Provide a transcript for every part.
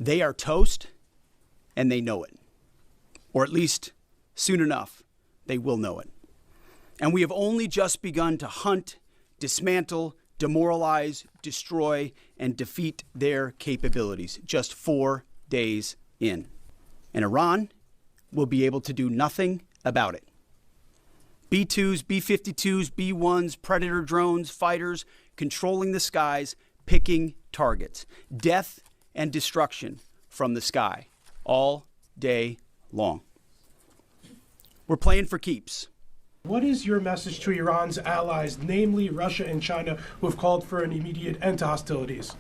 They are toast, and they know it. Or at least, soon enough, they will know it. And we have only just begun to hunt, dismantle, demoralize, destroy, and defeat their capabilities, just 4 days in. And Iran will be able to do nothing about it. B-2s, B-52s, B-1s, Predator drones, fighters, controlling the skies, picking targets. Death and destruction from the sky, all day long. We're playing for keeps. What is your message to Iran's allies, namely Russia and China, who have called for an immediate end to hostilities?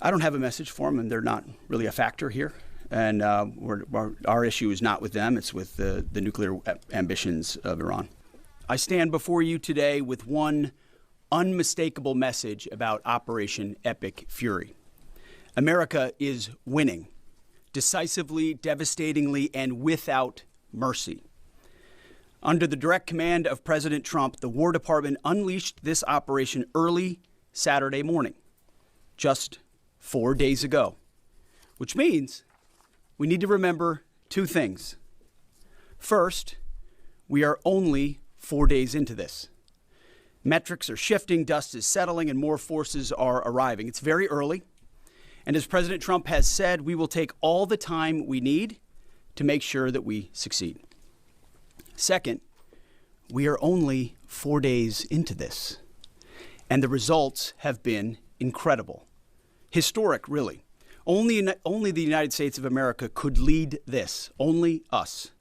I don't have a message for them, and they're not really a factor here. And our issue is not with them, it's with the nuclear ambitions of Iran. I stand before you today with one unmistakable message about Operation Epic Fury. America is winning, decisively, devastatingly, and without mercy. Under the direct command of President Trump, the War Department unleashed this operation early Saturday morning, just 4 days ago, which means we need to remember two things. First, we are only 4 days into this. Metrics are shifting, dust is settling, and more forces are arriving. It's very early. And as President Trump has said, we will take all the time we need to make sure that we succeed. Second, we are only 4 days into this, and the results have been incredible. Historic, really. Only the United States of America could lead this, only us.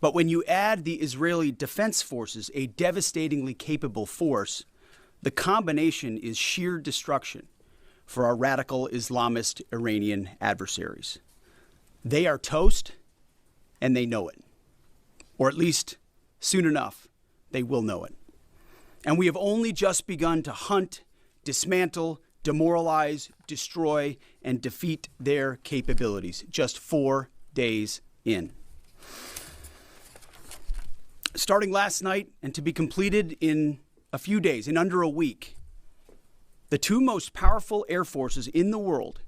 But when you add the Israeli Defense Forces, a devastatingly capable force, the combination is sheer destruction for our radical Islamist Iranian adversaries. They are toast, and they know it. Or at least, soon enough, they will know it. And we have only just begun to hunt, dismantle, demoralize, destroy, and defeat their capabilities, just 4 days in. Starting last night and to be completed in a few days, in under a week, the two most powerful air forces in the world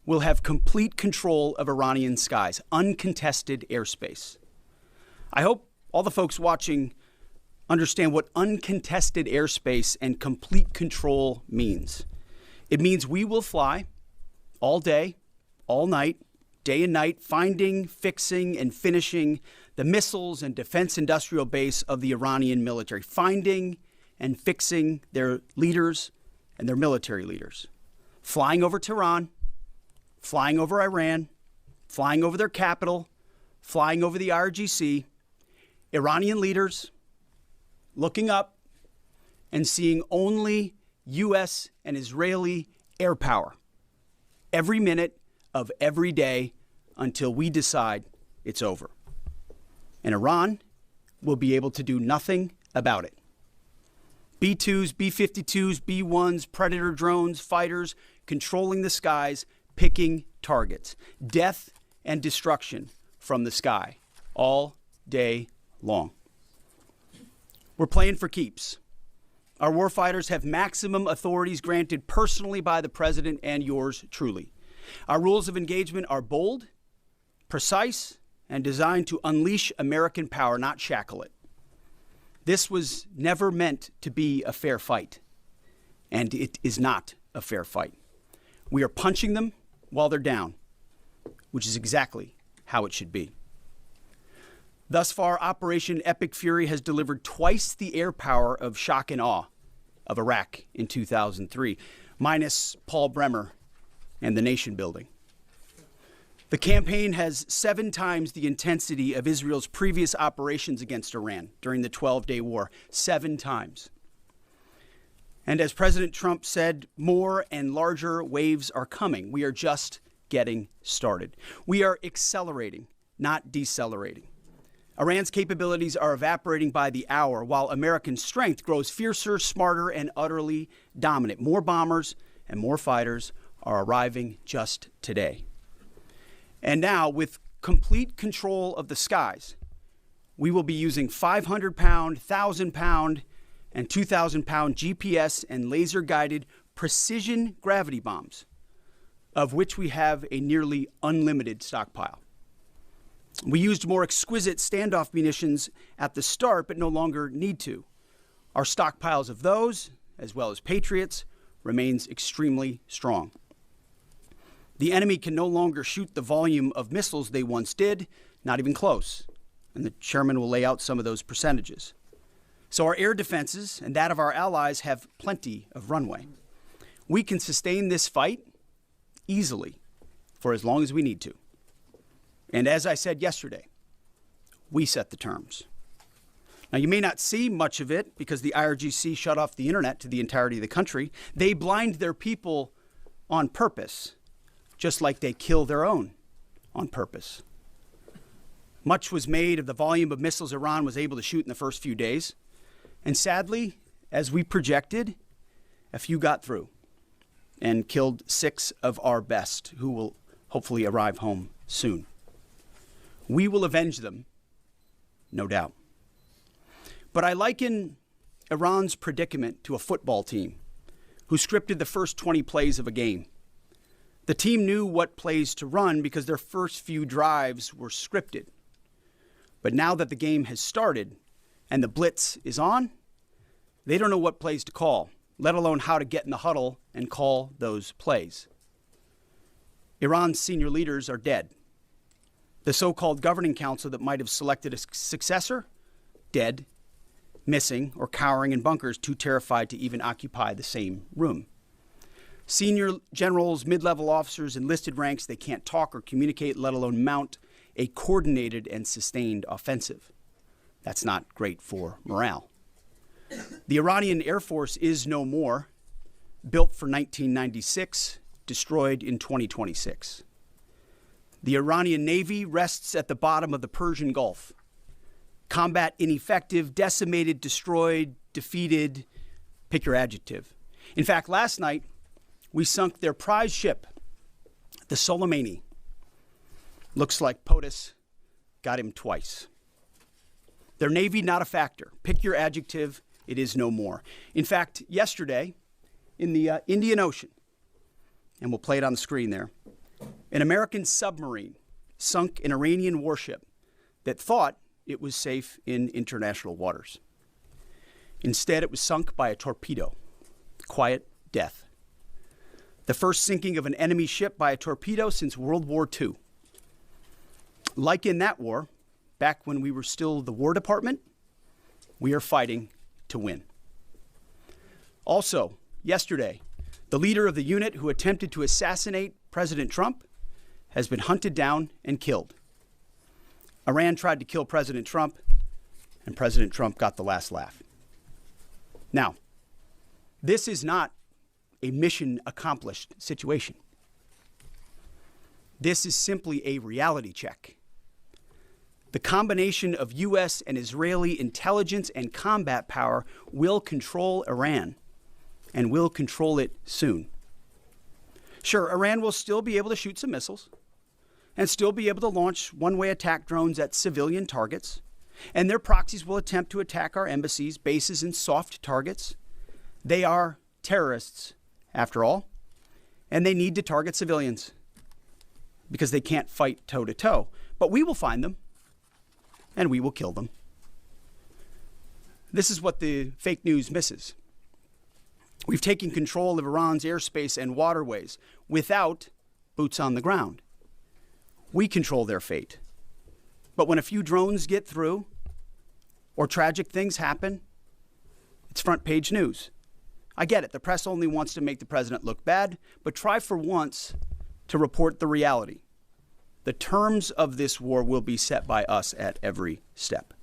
will have complete control of Iranian skies, uncontested airspace. I hope all the folks watching understand what uncontested airspace and complete control means. It means we will fly all day, all night, day and night, finding, fixing, and finishing the missiles and defense industrial base of the Iranian military, finding and fixing their leaders and their military leaders, flying over Tehran, flying over Iran, flying over their capital, flying over the IRGC, Iranian leaders looking up and seeing only U.S. and Israeli air power every minute of every day until we decide it's over. And Iran will be able to do nothing about it. B-2s, B-52s, B-1s, Predator drones, fighters, controlling the skies, picking targets. Death and destruction from the sky, all day long. We're playing for keeps. Our warfighters have maximum authorities granted personally by the president and yours truly. Our rules of engagement are bold, precise, and designed to unleash American power, not shackle it. This was never meant to be a fair fight, and it is not a fair fight. We are punching them while they're down, which is exactly how it should be. Thus far, Operation Epic Fury has delivered twice the air power of shock and awe of Iraq in 2003, minus Paul Bremer and the nation building. The campaign has 7 times the intensity of Israel's previous operations against Iran during the 12-day war, 7 times. And as President Trump said, more and larger waves are coming. We are just getting started. We are accelerating, not decelerating. Iran's capabilities are evaporating by the hour, while American strength grows fiercer, smarter, and utterly dominant. More bombers and more fighters are arriving just today. And now, with complete control of the skies, we will be using 500-pound, 1,000-pound, and 2,000-pound GPS and laser-guided precision gravity bombs of which we have a nearly unlimited stockpile. We used more exquisite standoff munitions at the start, but no longer need to. Our stockpiles of those, as well as Patriots, remains extremely strong. The enemy can no longer shoot the volume of missiles they once did, not even close. And the chairman will lay out some of those percentages. So our air defenses and that of our allies have plenty of runway. We can sustain this fight easily for as long as we need to. And as I said yesterday, we set the terms. Now, you may not see much of it because the IRGC shut off the internet to the entirety of the country. They blind their people on purpose, just like they kill their own on purpose. Much was made of the volume of missiles Iran was able to shoot in the first few days. And sadly, as we projected, a few got through and killed 6 of our best, who will hopefully arrive home soon. We will avenge them, no doubt. But I liken Iran's predicament to a football team who scripted the first 20 plays of a game. The team knew what plays to run because their first few drives were scripted. But now that the game has started and the blitz is on, they don't know what plays to call, let alone how to get in the huddle and call those plays. Iran's senior leaders are dead. The so-called governing council that might have selected a successor, dead, missing, or cowering in bunkers, too terrified to even occupy the same room. Senior generals, mid-level officers, enlisted ranks, they can't talk or communicate, let alone mount a coordinated and sustained offensive. That's not great for morale. The Iranian Air Force is no more, built for 1996, destroyed in 2026. The Iranian Navy rests at the bottom of the Persian Gulf. Combat ineffective, decimated, destroyed, defeated, pick your adjective. In fact, last night, we sunk their prize ship, the Soleimani. Looks like POTUS got him twice. Their Navy, not a factor. Pick your adjective, it is no more. In fact, yesterday, in the Indian Ocean, and we'll play it on the screen there, an American submarine sunk an Iranian warship that thought it was safe in international waters. Instead, it was sunk by a torpedo. Quiet death. The first sinking of an enemy ship by a torpedo since World War II. Like in that war, back when we were still the War Department, we are fighting to win. Also, yesterday, the leader of the unit who attempted to assassinate President Trump has been hunted down and killed. Iran tried to kill President Trump, and President Trump got the last laugh. Now, this is not a mission accomplished situation. This is simply a reality check. The combination of U.S. and Israeli intelligence and combat power will control Iran, and will control it soon. Sure, Iran will still be able to shoot some missiles and still be able to launch one-way attack drones at civilian targets, and their proxies will attempt to attack our embassies, bases, and soft targets. They are terrorists, after all, and they need to target civilians because they can't fight toe-to-toe. But we will find them, and we will kill them. This is what the fake news misses. We've taken control of Iran's airspace and waterways without boots on the ground. We control their fate. But when a few drones get through or tragic things happen, it's front page news. I get it. The press only wants to make the president look bad, but try for once to report the reality. The terms of this war will be set by us at every step.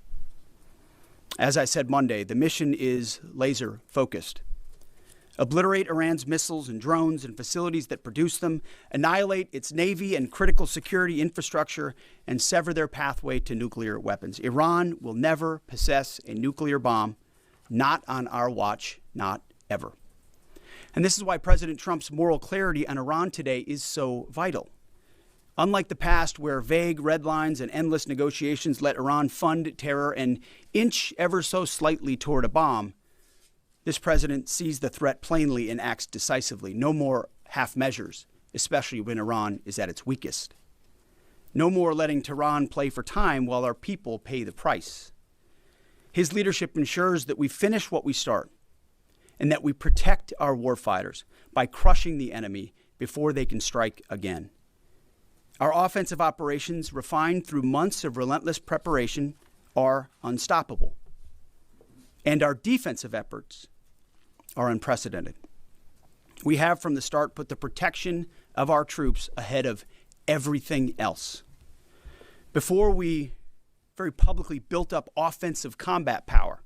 As I said Monday, the mission is laser focused. Obliterate Iran's missiles and drones and facilities that produce them, annihilate its navy and critical security infrastructure, and sever their pathway to nuclear weapons. Iran will never possess a nuclear bomb, not on our watch, not ever. And this is why President Trump's moral clarity on Iran today is so vital. Unlike the past, where vague red lines and endless negotiations let Iran fund terror and inch ever so slightly toward a bomb, this president sees the threat plainly and acts decisively. No more half measures especially when Iran is at its weakest. No more letting Tehran play for time while our people pay the price. His leadership ensures that we finish what we start and that we protect our warfighters by crushing the enemy before they can strike again. Our offensive operations, refined through months of relentless preparation, are unstoppable. And our defensive efforts are unprecedented. We have from the start put the protection of our troops ahead of everything else. Before we very publicly built up offensive combat power,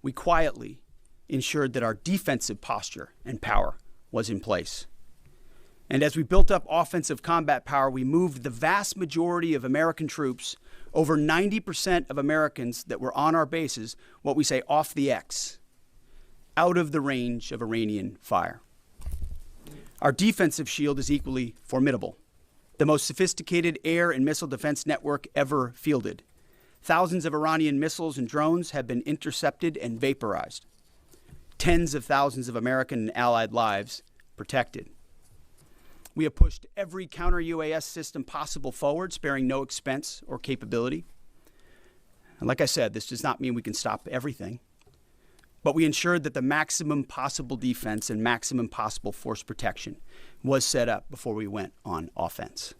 we quietly ensured that our defensive posture and power was in place. And as we built up offensive combat power, we moved the vast majority of American troops, over 90% of Americans that were on our bases, what we say off the X, out of the range of Iranian fire. Our defensive shield is equally formidable, the most sophisticated air and missile defense network ever fielded. Thousands of Iranian missiles and drones have been intercepted and vaporized. Tens of thousands of American and allied lives protected. We have pushed every counter-UAS system possible forward, sparing no expense or capability. And like I said, this does not mean we can stop everything, but we ensured that the maximum possible defense and maximum possible force protection was set up before we went on offense.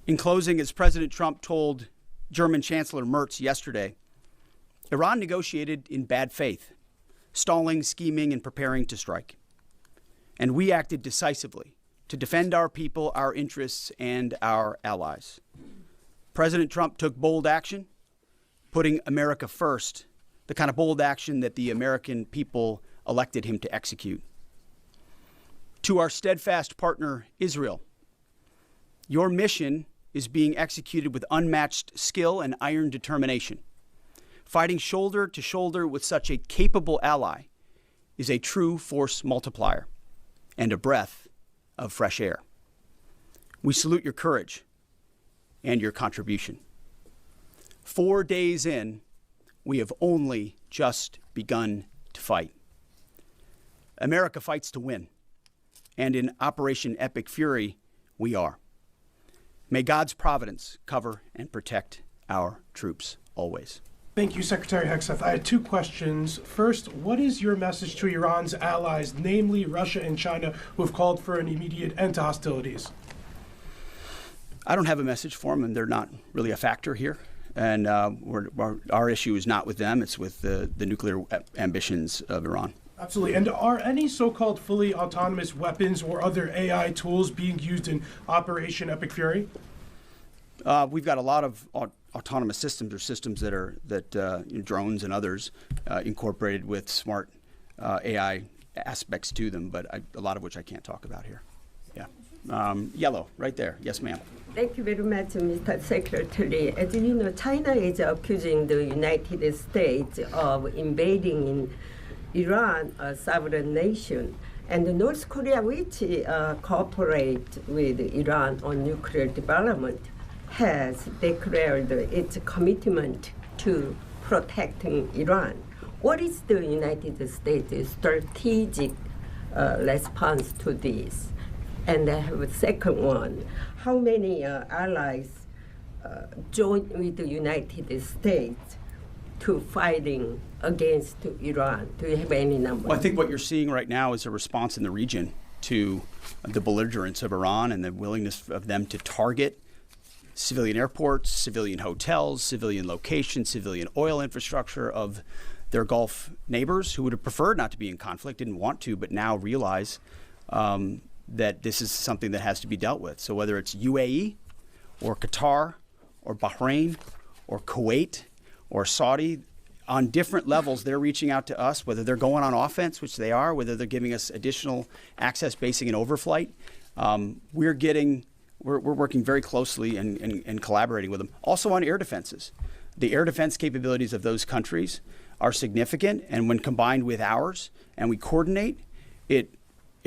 In closing, as President Trump told German Chancellor Merz yesterday, Iran negotiated in bad faith, stalling, scheming, and preparing to strike. And we acted decisively to defend our people, our interests, and our allies. President Trump took bold action, putting America first, the kind of bold action that the American people elected him to execute. To our steadfast partner, Israel, your mission is being executed with unmatched skill and iron determination. Fighting shoulder to shoulder with such a capable ally is a true force multiplier and a breath of fresh air. We salute your courage and your contribution. 4 days in, we have only just begun to fight. America fights to win, and in Operation Epic Fury, we are. May God's providence cover and protect our troops always. Thank you, Secretary Hegseth. I had two questions. First, what is your message to Iran's allies, namely Russia and China, who have called for an immediate end to hostilities? I don't have a message for them, and they're not really a factor here. And our issue is not with them, it's with the nuclear ambitions of Iran. Absolutely. And are any so-called fully autonomous weapons or other AI tools being used in Operation Epic Fury? We've got a lot of autonomous systems, or systems that drones and others incorporated with smart AI aspects to them, but a lot of which I can't talk about here. Yeah. Yellow, right there. Yes, ma'am. Thank you very much, Mr. Secretary. As you know, China is accusing the United States of invading in Iran, a sovereign nation, and North Korea, which cooperate with Iran on nuclear development, has declared its commitment to protecting Iran. What is the United States' strategic response to this? And I have a second one. How many allies join with the United States to fighting against Iran? Do you have any number? Well, I think what you're seeing right now is a response in the region to the belligerence of Iran and the willingness of them to target civilian airports, civilian hotels, civilian locations, civilian oil infrastructure of their Gulf neighbors who would have preferred not to be in conflict, didn't want to, but now realize that this is something that has to be dealt with. So whether it's UAE or Qatar or Bahrain or Kuwait or Saudi, on different levels, they're reaching out to us, whether they're going on offense, which they are, whether they're giving us additional access basing and overflight. We're working very closely and collaborating with them. Also on air defenses. The air defense capabilities of those countries are significant, and when combined with ours and we coordinate, it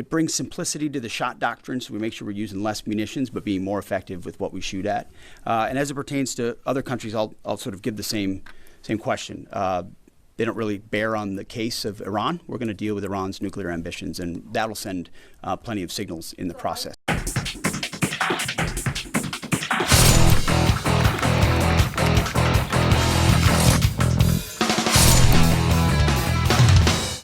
brings simplicity to the shot doctrine, so we make sure we're using less munitions but being more effective with what we shoot at. And as it pertains to other countries, I'll sort of give the same question. they don't really bear on the case of Iran. We're going to deal with Iran's nuclear ambitions, and that'll send plenty of signals in the process.